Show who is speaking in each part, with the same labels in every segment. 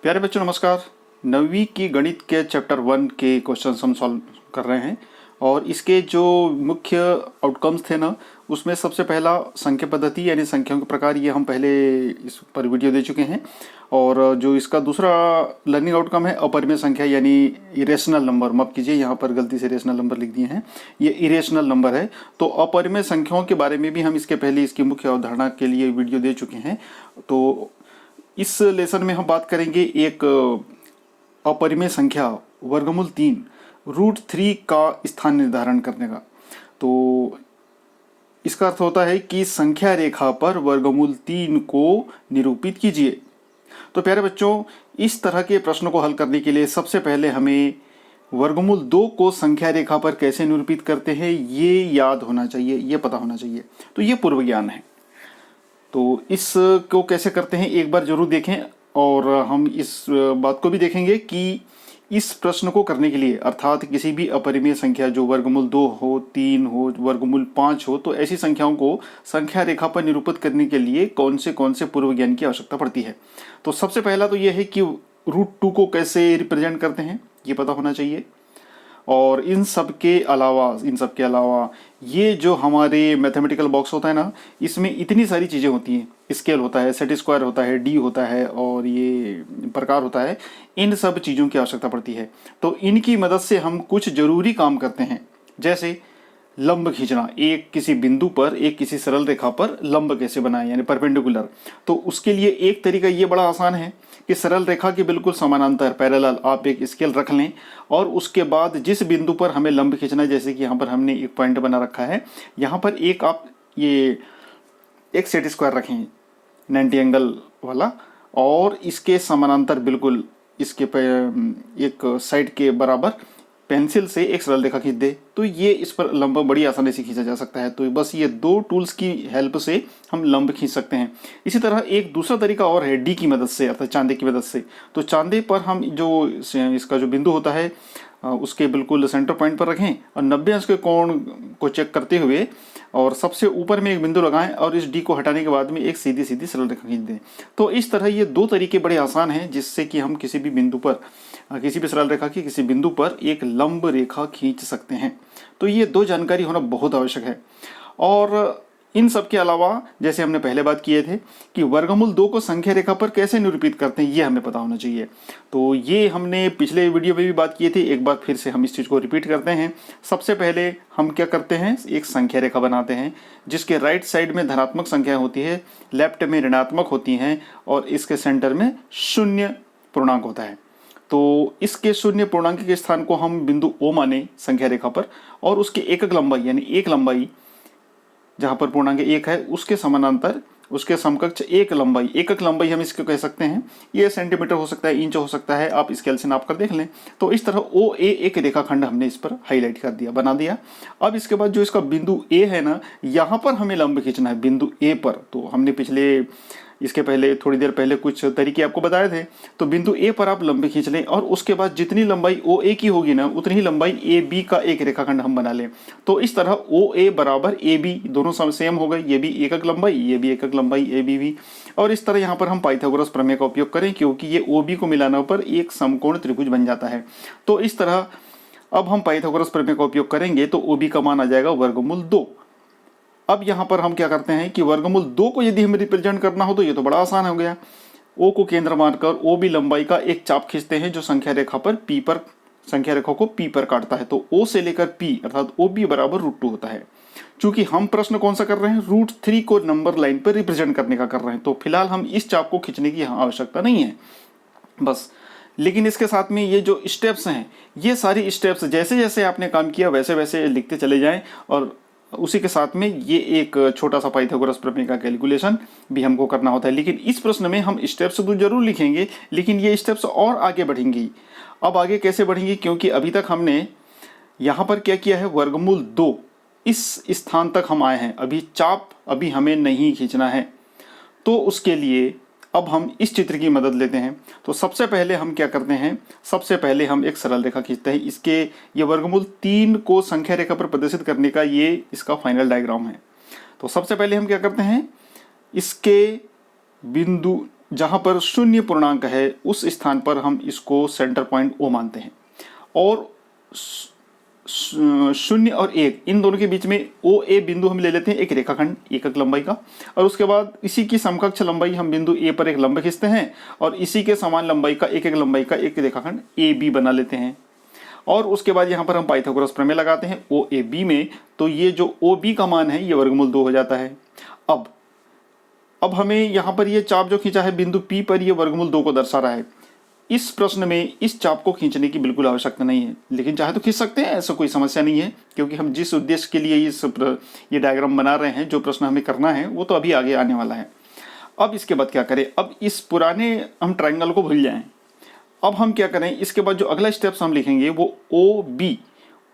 Speaker 1: प्यारे बच्चों नमस्कार। नवीं की गणित के चैप्टर 1 के क्वेश्चन हम सॉल्व कर रहे हैं और इसके जो मुख्य आउटकम्स थे ना, उसमें सबसे पहला संख्या पद्धति यानी संख्याओं के प्रकार, ये हम पहले इस पर वीडियो दे चुके हैं। और जो इसका दूसरा लर्निंग आउटकम है अपरिमेय संख्या यानी इरेशनल नंबर। माफ कीजिए, यहाँ पर गलती से रेशनल नंबर लिख दिए हैं, ये इरेशनल नंबर है। तो अपरिमेय संख्याओं के बारे में भी हम इसके पहले इसकी मुख्य अवधारणा के लिए वीडियो दे चुके हैं। तो इस लेसन में हम बात करेंगे एक अपरिमेय संख्या वर्गमूल 3 √3 का स्थान निर्धारण करने का। तो इसका अर्थ होता है कि संख्या रेखा पर वर्गमूल 3 को निरूपित कीजिए। तो प्यारे बच्चों, इस तरह के प्रश्नों को हल करने के लिए सबसे पहले हमें वर्गमूल 2 को संख्या रेखा पर कैसे निरूपित करते हैं ये याद होना चाहिए, ये पता होना चाहिए। तो ये पूर्व ज्ञान है। तो इसको कैसे करते हैं एक बार जरूर देखें, और हम इस बात को भी देखेंगे कि इस प्रश्न को करने के लिए, अर्थात किसी भी अपरिमेय संख्या जो वर्गमूल 2 हो, 3 हो, वर्गमूल 5 हो, तो ऐसी संख्याओं को संख्या रेखा पर निरूपित करने के लिए कौन से पूर्व ज्ञान की आवश्यकता पड़ती है। तो सबसे पहला तो यह है कि √2 को कैसे रिप्रेजेंट करते हैं ये पता होना चाहिए। और इन सब के अलावा ये जो हमारे मैथमेटिकल बॉक्स होता है ना, इसमें इतनी सारी चीज़ें होती हैं। स्केल होता है, सेट स्क्वायर होता है, डी होता है और ये प्रकार होता है। इन सब चीज़ों की आवश्यकता पड़ती है। तो इनकी मदद से हम कुछ जरूरी काम करते हैं, जैसे लंब खींचना। एक किसी बिंदु पर एक किसी सरल रेखा पर लंब कैसे बनाएं यानी परपेंडिकुलर। तो उसके लिए एक तरीका ये बड़ा आसान है कि सरल रेखा के बिल्कुल समानांतर पैरेलल आप एक स्केल रख लें और उसके बाद जिस बिंदु पर हमें लंब खींचना है, जैसे कि यहाँ पर हमने एक पॉइंट बना रखा है, यहाँ पर एक आप ये एक सेट स्क्वायर रखें 90 एंगल वाला, और इसके समानांतर बिल्कुल इसके एक साइड के बराबर पेंसिल से एक सरल रेखा खींच दे, तो ये इस पर लंब बड़ी आसानी से खींचा जा सकता है। तो बस ये दो टूल्स की हेल्प से हम लंब खींच सकते हैं। इसी तरह एक दूसरा तरीका और है डी की मदद से, अर्थात चांदे की मदद से। तो चांदे पर हम जो इसका जो बिंदु होता है उसके बिल्कुल सेंटर पॉइंट पर रखें और 90 अंश के कोण को चेक करते हुए और सबसे ऊपर में एक बिंदु लगाएं और इस डी को हटाने के बाद में एक सीधी सीधी सरल रेखा खींच दें। तो इस तरह ये दो तरीके बड़े आसान हैं जिससे कि हम किसी भी बिंदु पर, किसी भी सरल रेखा की किसी बिंदु पर एक लंब रेखा खींच सकते हैं। तो ये दो जानकारी होना बहुत आवश्यक है। और इन सब के अलावा जैसे हमने पहले बात किए थे कि वर्गमूल 2 को संख्या रेखा पर कैसे निरूपित करते हैं ये हमें पता होना चाहिए। तो ये हमने पिछले वीडियो में भी बात की थी, एक बार फिर से हम इस चीज़ को रिपीट करते हैं। सबसे पहले हम क्या करते हैं, एक संख्या रेखा बनाते हैं जिसके राइट साइड में धनात्मक संख्या होती है, लेफ्ट में ऋणात्मक होती हैं और इसके सेंटर में शून्य पूर्णांक होता है। तो इसके शून्य पूर्णांक के स्थान को हम बिंदु O माने संख्या रेखा पर, और उसके एकक लंबाई यानी एक लंबाई जहां पर पूर्णांक 1 है उसके समानांतर उसके समकक्ष एकक लंबाई हम इसको कह सकते हैं। ये सेंटीमीटर हो सकता है, इंच हो सकता है, आप स्केल से नाप कर देख लें। तो इस तरह OA एक रेखाखंड हमने इस पर हाईलाइट कर दिया, बना दिया। अब इसके बाद जो इसका बिंदु A है ना, यहाँ पर हमें लंब खींचना है बिंदु A पर। तो हमने इसके पहले थोड़ी देर पहले कुछ तरीके आपको बताए थे। तो बिंदु A पर आप लंबी खींच लें और उसके बाद जितनी लंबाई OA की होगी ना, उतनी ही लंबाई AB का एक रेखाखंड हम बना लें। तो इस तरह OA बराबर AB, दोनों सेम हो गए, ये भी एकक लंबाई, ये भी एकक लंबाई, AB भी। और इस तरह यहाँ पर हम पाइथागोरस प्रमेय का उपयोग करें क्योंकि ये OB को मिलाने पर एक समकोण त्रिभुज बन जाता है। तो इस तरह अब हम पाइथागोरस प्रमेय का उपयोग करेंगे तो OB का मान आ जाएगा वर्गमूल 2। अब यहां पर हम क्या करते हैं कि वर्गमूल 2 को यदि हमें रिप्रेजेंट करना हो तो ये तो बड़ा आसान हो गया। O को केंद्र मानकर OB लंबाई का एक चाप खींचते हैं जो संख्या रेखा को P पर काटता है। तो O से लेकर P अर्थात OB बराबर √2 होता है। चूंकि हम प्रश्न कौन सा कर रहे हैं, √3 को नंबर लाइन पर रिप्रेजेंट करने का कर रहे हैं, तो फिलहाल हम इस चाप को खींचने की यहाँ आवश्यकता नहीं है बस। लेकिन इसके साथ में ये जो स्टेप्स हैं, ये सारी स्टेप्स जैसे जैसे आपने काम किया वैसे वैसे लिखते चले जाएं, और उसी के साथ में ये एक छोटा सा पाइथागोरस प्रमेय का कैलकुलेशन भी हमको करना होता है। लेकिन इस प्रश्न में हम स्टेप्स तो जरूर लिखेंगे, लेकिन ये स्टेप्स और आगे बढ़ेंगी। अब आगे कैसे बढ़ेंगी, क्योंकि अभी तक हमने यहाँ पर क्या किया है, वर्गमूल 2 इस स्थान तक हम आए हैं, अभी चाप अभी हमें नहीं खींचना है। तो उसके लिए अब हम इस चित्र की मदद लेते हैं। तो सबसे पहले हम क्या करते हैं, सबसे पहले हम एक सरल रेखा खींचते हैं। ये वर्गमूल 3 को संख्या रेखा पर प्रदर्शित करने का ये इसका फाइनल डायग्राम है। तो सबसे पहले हम क्या करते हैं, इसके जहाँ पर शून्य पूर्णांक है उस स्थान पर हम इसको सेंटर पॉइंट O मानते हैं, और शून्य और एक इन दोनों के बीच में OA बिंदु हम ले लेते हैं एक रेखाखंड एकक लंबाई का, और उसके बाद इसी की समकक्ष लंबाई हम बिंदु A पर एक लंब खींचते हैं और इसी के समान लंबाई का एक लंबाई का एक रेखाखंड AB बना लेते हैं। और उसके बाद यहाँ पर हम पाइथागोरस प्रमेय लगाते हैं OAB में, तो ये जो OB का मान है ये वर्गमूल 2 हो जाता है। अब हमें यहाँ पर ये चाप जो खींचा है बिंदु P पर ये वर्गमूल 2 को दर्शा रहा है। इस प्रश्न में इस चाप को खींचने की बिल्कुल आवश्यकता नहीं है, लेकिन चाहे तो खींच सकते हैं, ऐसा कोई समस्या नहीं है, क्योंकि हम जिस उद्देश्य के लिए ये डायग्राम बना रहे हैं, जो प्रश्न हमें करना है वो तो अभी आगे आने वाला है। अब इसके बाद क्या करें, अब इस पुराने हम ट्राइंगल को भूल जाएं। अब हम क्या करें, इसके बाद जो अगला स्टेप्स हम लिखेंगे वो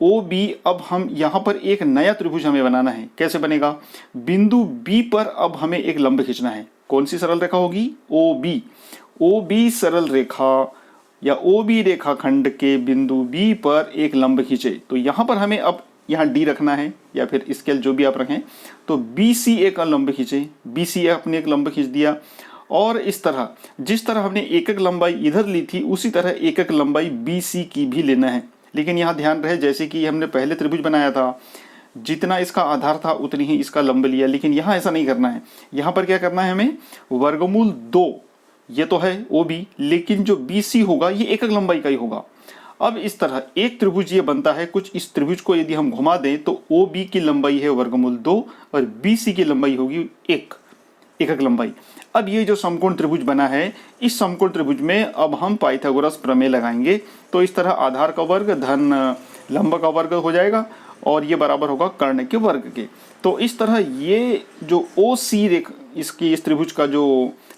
Speaker 1: OB अब हम यहाँ पर एक नया त्रिभुज हमें बनाना है। कैसे बनेगा, बिंदु B पर अब हमें एक लंब खींचना है। कौन सी सरल रेखा होगी, OB सरल रेखा या OB रेखाखंड के बिंदु B पर एक लंब खींचे। तो यहाँ पर हमें अब यहाँ D रखना है या फिर स्केल जो भी आप रखें, तो BCA का लंब खींचे। BCA अपने एक लंब खींच दिया, और इस तरह जिस तरह हमने एकक लंबाई इधर ली थी उसी तरह एकक लंबाई BC की भी लेना है। लेकिन यहाँ ध्यान रहे, जैसे कि हमने पहले त्रिभुज बनाया था, जितना इसका आधार था उतनी ही इसका लंब लिया, लेकिन यहाँ ऐसा नहीं करना है। यहाँ पर क्या करना है हमें, वर्गमूल 2, ये तो है OB, लेकिन जो BC होगा ये एकक लंबाई का ही होगा। अब इस तरह एक त्रिभुज ये बनता है कुछ, इस त्रिभुज को यदि हम घुमा दें तो OB की लंबाई है वर्गमूल 2 और BC की लंबाई होगी एकक लंबाई। अब ये जो समकोण त्रिभुज बना है, इस समकोण त्रिभुज में अब हम पाइथागोरस प्रमेय लगाएंगे। तो इस तरह आधार का वर्ग धन लंब का वर्ग हो जाएगा और ये बराबर होगा कर्ण के वर्ग के। तो इस तरह ये जो OC रेखा इस त्रिभुज का जो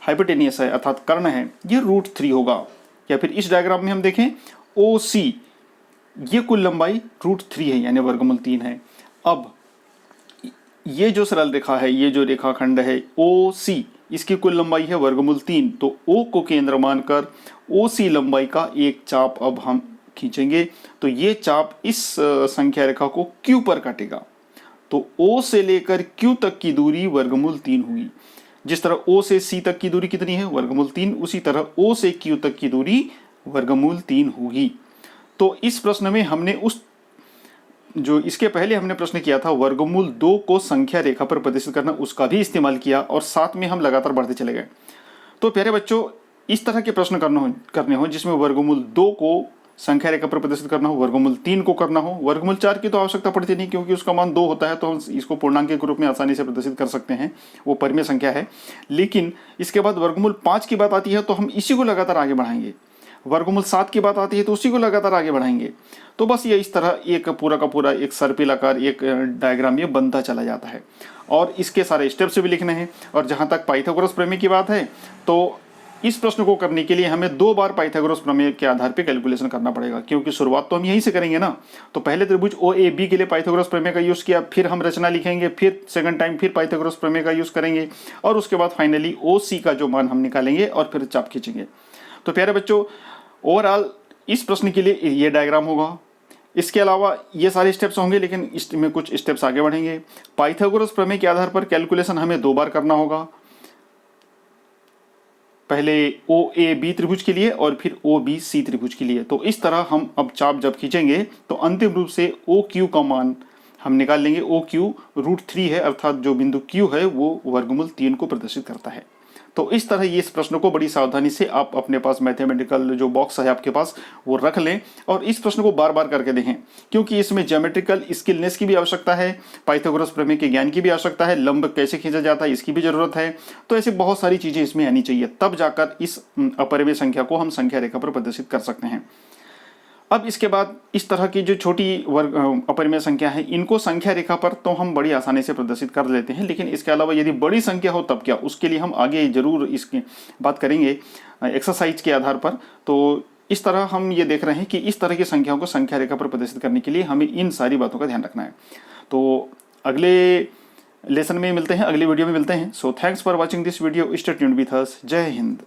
Speaker 1: हाइपोटेनियस है अर्थात कर्ण है, ये √3 होगा। या फिर इस डायग्राम में हम देखें OC, ये कुल लंबाई √3 है यानी वर्गमूल 3 है। अब ये जो सरल रेखा है, ये जो रेखाखंड है OC, इसकी कुल लंबाई है वर्गमूल 3। तो O को केंद्र मानकर OC लंबाई का एक चाप अब हम खींचेंगे। तो ये चाप इस संख्या रेखा को Q पर काटेगा। तो O से लेकर Q तक की दूरी वर्गमूल 3 होगी। जिस तरह O से C तक की दूरी कितनी है, वर्गमूल 3, उसी तरह O से Q तक की दूरी वर्गमूल 3 होगी। तो इस प्रश्न में हमने उस जो इसके पहले हमने प्रश्न किया था वर्गमूल 2 को संख्या रेखा पर प्रदर्शित करना, उसका भी इस्तेमाल किया और साथ में हम लगातार बढ़ते चले गए। तो प्यारे बच्चों, इस तरह के प्रश्न करने हो जिसमें वर्गमूल 2 को संख्या रेखा पर प्रदर्शित करना हो, वर्गमूल 3 को करना हो, वर्गमूल 4 की तो आवश्यकता पड़ती नहीं क्योंकि उसका मान 2 होता है, तो हम इसको पूर्णांक के रूप में आसानी से प्रदर्शित कर सकते हैं, वो परिमेय संख्या है। लेकिन इसके बाद वर्गमूल 5 की बात आती है तो हम इसी को लगातार आगे बढ़ाएंगे। वर्गमूल 7 की बात आती है तो उसी को लगातार आगे बढ़ाएंगे। तो बस ये इस तरह एक पूरा का पूरा एक सर्पिल आकार एक डायग्राम ये बनता चला जाता है और इसके सारे स्टेप्स भी लिखने हैं। और जहाँ तक पाइथागोरस प्रमेय की बात है, तो इस प्रश्न को करने के लिए हमें 2 बार पाइथागोरस प्रमेय के आधार पर कैलकुलेशन करना पड़ेगा, क्योंकि शुरुआत तो हम यहीं से करेंगे ना। तो पहले त्रिभुज OAB के लिए पाइथागोरस प्रमेय का यूज़ किया, फिर हम रचना लिखेंगे, फिर सेकंड टाइम फिर पाइथागोरस प्रमेय का यूज़ करेंगे और उसके बाद फाइनली OC का जो मान हम निकालेंगे और फिर चाप खींचेंगे। तो प्यारे बच्चों, ओवरऑल इस प्रश्न के लिए ये डायग्राम होगा। इसके अलावा ये सारे स्टेप्स होंगे, लेकिन इसमें कुछ स्टेप्स आगे बढ़ेंगे। पाइथागोरस प्रमेय के आधार पर कैलकुलेशन हमें 2 बार करना होगा, पहले OAB त्रिभुज के लिए और फिर OBC त्रिभुज के लिए। तो इस तरह हम अब चाप जब खींचेंगे तो अंतिम रूप से OQ का मान हम निकाल लेंगे। OQ √3 है, अर्थात जो बिंदु Q है वो वर्गमूल 3 को प्रदर्शित करता है। तो इस तरह ये इस प्रश्न को बड़ी सावधानी से आप अपने पास मैथमेटिकल जो बॉक्स है आपके पास वो रख लें और इस प्रश्न को बार बार करके देखें, क्योंकि इसमें ज्योमेट्रिकल स्किलनेस की भी आवश्यकता है, पाइथागोरस प्रमेय के ज्ञान की भी आवश्यकता है, लंब कैसे खींचा जाता है इसकी भी जरूरत है। तो ऐसे बहुत सारी चीज़ें इसमें आनी चाहिए, तब जाकर इस अपरिमेय संख्या को हम संख्या रेखा पर प्रदर्शित कर सकते हैं। अब इसके बाद इस तरह की जो छोटी अपरिमेय संख्या है, इनको संख्या रेखा पर तो हम बड़ी आसानी से प्रदर्शित कर लेते हैं, लेकिन इसके अलावा यदि बड़ी संख्या हो तब क्या, उसके लिए हम आगे जरूर इसकी बात करेंगे एक्सरसाइज के आधार पर। तो इस तरह हम ये देख रहे हैं कि इस तरह की संख्याओं को संख्या रेखा पर प्रदर्शित करने के लिए हमें इन सारी बातों का ध्यान रखना है। तो अगले लेसन में मिलते हैं, अगले वीडियो में मिलते हैं। So thanks for watching this video, stay tuned with us. जय हिंद।